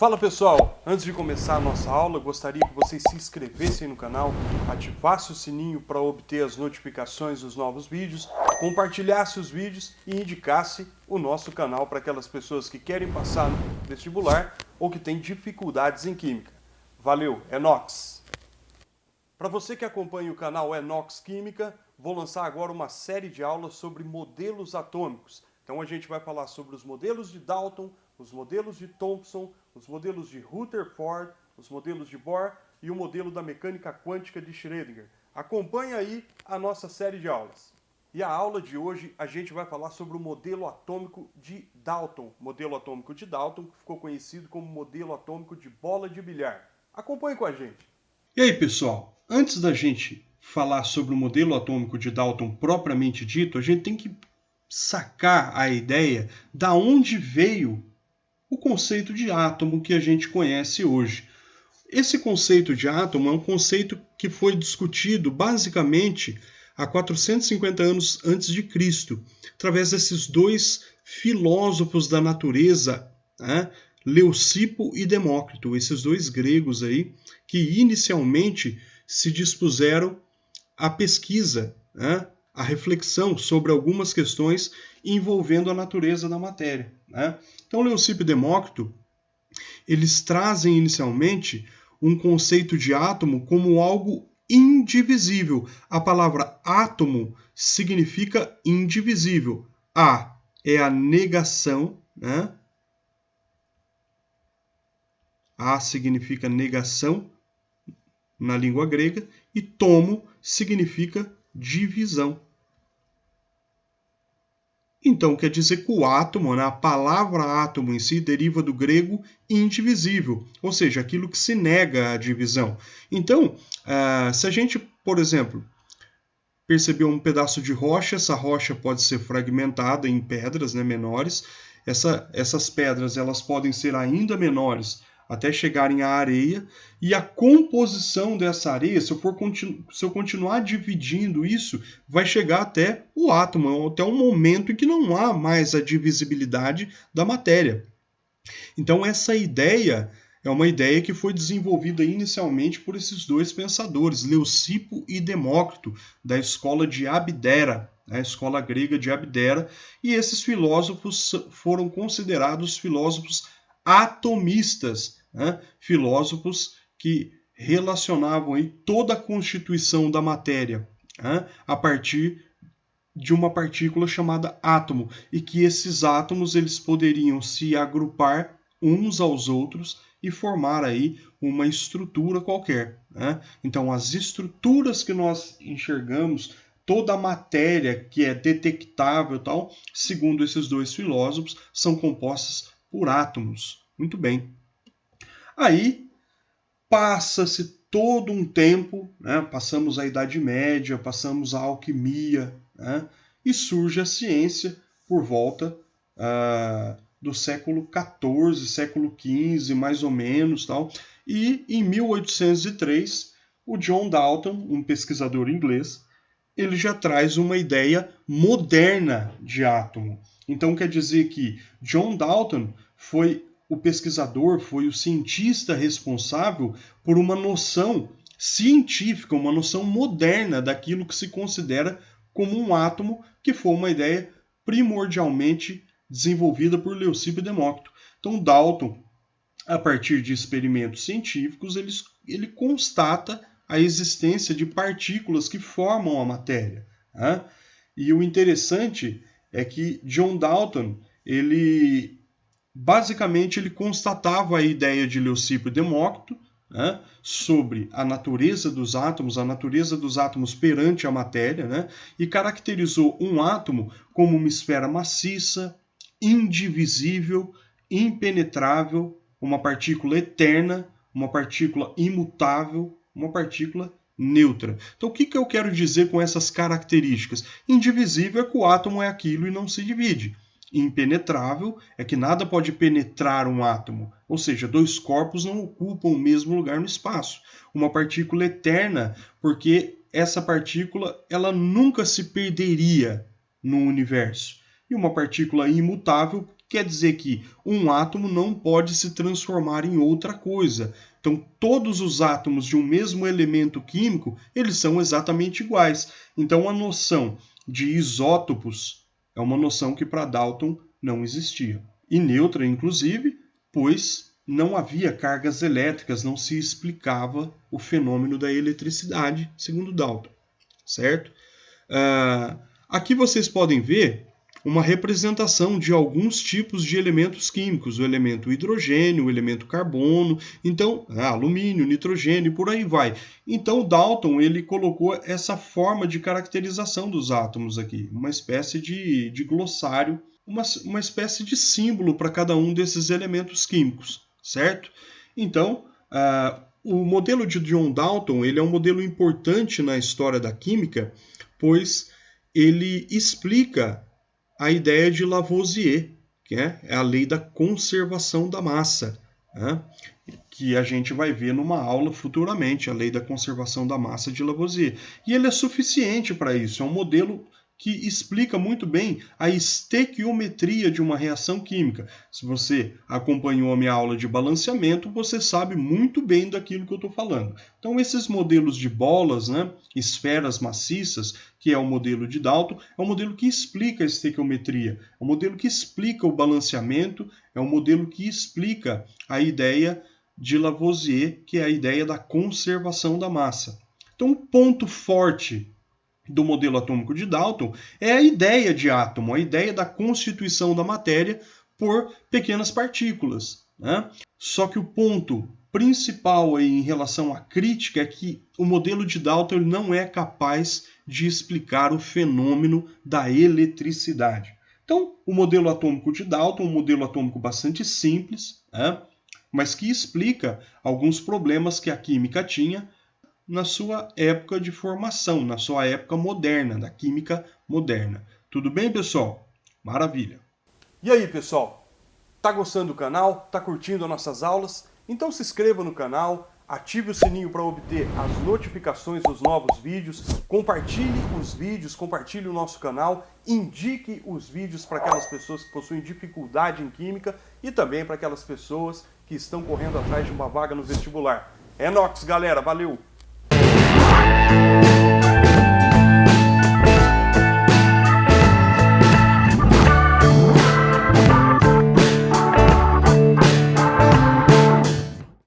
Fala pessoal, antes de começar a nossa aula, gostaria que vocês se inscrevessem no canal, ativassem o sininho para obter as notificações dos novos vídeos, compartilhassem os vídeos e indicassem o nosso canal para aquelas pessoas que querem passar no vestibular ou que têm dificuldades em química. Valeu, é Nox! Para você que acompanha o canal Enox Química, vou lançar agora uma série de aulas sobre modelos atômicos. Então a gente vai falar sobre os modelos de Dalton, os modelos de Thomson, os modelos de Rutherford, os modelos de Bohr e o modelo da mecânica quântica de Schrödinger. Acompanhe aí a nossa série de aulas. E a aula de hoje a gente vai falar sobre o modelo atômico de Dalton. Modelo atômico de Dalton, que ficou conhecido como modelo atômico de bola de bilhar. Acompanhe com a gente. E aí, pessoal? Antes da gente falar sobre o modelo atômico de Dalton propriamente dito, a gente tem que sacar a ideia da onde veio o conceito de átomo que a gente conhece hoje. Esse conceito de átomo é um conceito que foi discutido basicamente há 450 anos antes de Cristo, através desses dois filósofos da natureza, Leucipo e Demócrito, esses dois gregos aí, que inicialmente se dispuseram à pesquisa, à reflexão sobre algumas questões envolvendo a natureza da matéria. Então, Leucipo e Demócrito, eles trazem inicialmente um conceito de átomo como algo indivisível. A palavra átomo significa indivisível. A é a negação, A significa negação na língua grega e tomo significa divisão. Então, quer dizer que o átomo, a palavra átomo em si, deriva do grego indivisível, ou seja, aquilo que se nega à divisão. Então, se a gente, por exemplo, perceber um pedaço de rocha, essa rocha pode ser fragmentada em pedras menores. Essas pedras elas podem ser ainda menores até chegarem à areia, e a composição dessa areia, se eu continuar dividindo isso, vai chegar até o átomo, até um momento em que não há mais a divisibilidade da matéria. Então essa ideia é uma ideia que foi desenvolvida inicialmente por esses dois pensadores, Leucipo e Demócrito, da escola de Abdera, a escola grega de Abdera, e esses filósofos foram considerados filósofos atomistas, filósofos que relacionavam aí toda a constituição da matéria a partir de uma partícula chamada átomo, e que esses átomos eles poderiam se agrupar uns aos outros e formar aí uma estrutura qualquer. Então, as estruturas que nós enxergamos, toda a matéria que é detectável, tal, segundo esses dois filósofos, são compostas por átomos. Muito bem. Aí passa-se todo um tempo, passamos a Idade Média, passamos a alquimia, e surge a ciência por volta do século XIV, século XV, mais ou menos. Tal. E em 1803, o John Dalton, um pesquisador inglês, ele já traz uma ideia moderna de átomo. Então quer dizer que John Dalton foi o pesquisador, foi o cientista responsável por uma noção científica, uma noção moderna daquilo que se considera como um átomo, que foi uma ideia primordialmente desenvolvida por Leucipo e Demócrito. Então Dalton, a partir de experimentos científicos, ele constata a existência de partículas que formam a matéria. E o interessante é que John Dalton, basicamente ele constatava a ideia de Leucipo e Demócrito sobre a natureza dos átomos perante a matéria, e caracterizou um átomo como uma esfera maciça, indivisível, impenetrável, uma partícula eterna, uma partícula imutável, uma partícula neutra. Então, o que eu quero dizer com essas características? Indivisível é que o átomo é aquilo e não se divide. Impenetrável é que nada pode penetrar um átomo, ou seja, dois corpos não ocupam o mesmo lugar no espaço. Uma partícula eterna, porque essa partícula ela nunca se perderia no universo. E uma partícula imutável, Quer dizer que um átomo não pode se transformar em outra coisa. Então, todos os átomos de um mesmo elemento químico, eles são exatamente iguais. Então, a noção de isótopos é uma noção que para Dalton não existia. E neutra, inclusive, pois não havia cargas elétricas, não se explicava o fenômeno da eletricidade, segundo Dalton, certo? Aqui vocês podem ver uma representação de alguns tipos de elementos químicos, o elemento hidrogênio, o elemento carbono, então alumínio, nitrogênio e por aí vai. Então Dalton ele colocou essa forma de caracterização dos átomos aqui, uma espécie de glossário, uma espécie de símbolo para cada um desses elementos químicos, certo? Então, o modelo de John Dalton ele é um modelo importante na história da química, pois ele explica a ideia de Lavoisier, que é a lei da conservação da massa, né? Que a gente vai ver numa aula futuramente, a lei da conservação da massa de Lavoisier. E ele é suficiente para isso, é um modelo que explica muito bem a estequiometria de uma reação química. Se você acompanhou a minha aula de balanceamento, você sabe muito bem daquilo que eu estou falando. Então, esses modelos de bolas, né, esferas maciças, que é o modelo de Dalton, é um modelo que explica a estequiometria, é um modelo que explica o balanceamento, é um modelo que explica a ideia de Lavoisier, que é a ideia da conservação da massa. Então, o ponto forte do modelo atômico de Dalton é a ideia de átomo, a ideia da constituição da matéria por pequenas partículas, né? Só que o ponto principal aí em relação à crítica é que o modelo de Dalton não é capaz de explicar o fenômeno da eletricidade. Então, o modelo atômico de Dalton é um modelo atômico bastante simples, né? Mas que explica alguns problemas que a química tinha na sua época de formação, na sua época moderna, da química moderna. Tudo bem, pessoal? Maravilha! E aí, pessoal? Tá gostando do canal? Tá curtindo as nossas aulas? Então se inscreva no canal, ative o sininho para obter as notificações dos novos vídeos, compartilhe os vídeos, compartilhe o nosso canal, indique os vídeos para aquelas pessoas que possuem dificuldade em química e também para aquelas pessoas que estão correndo atrás de uma vaga no vestibular. É nóis, galera! Valeu!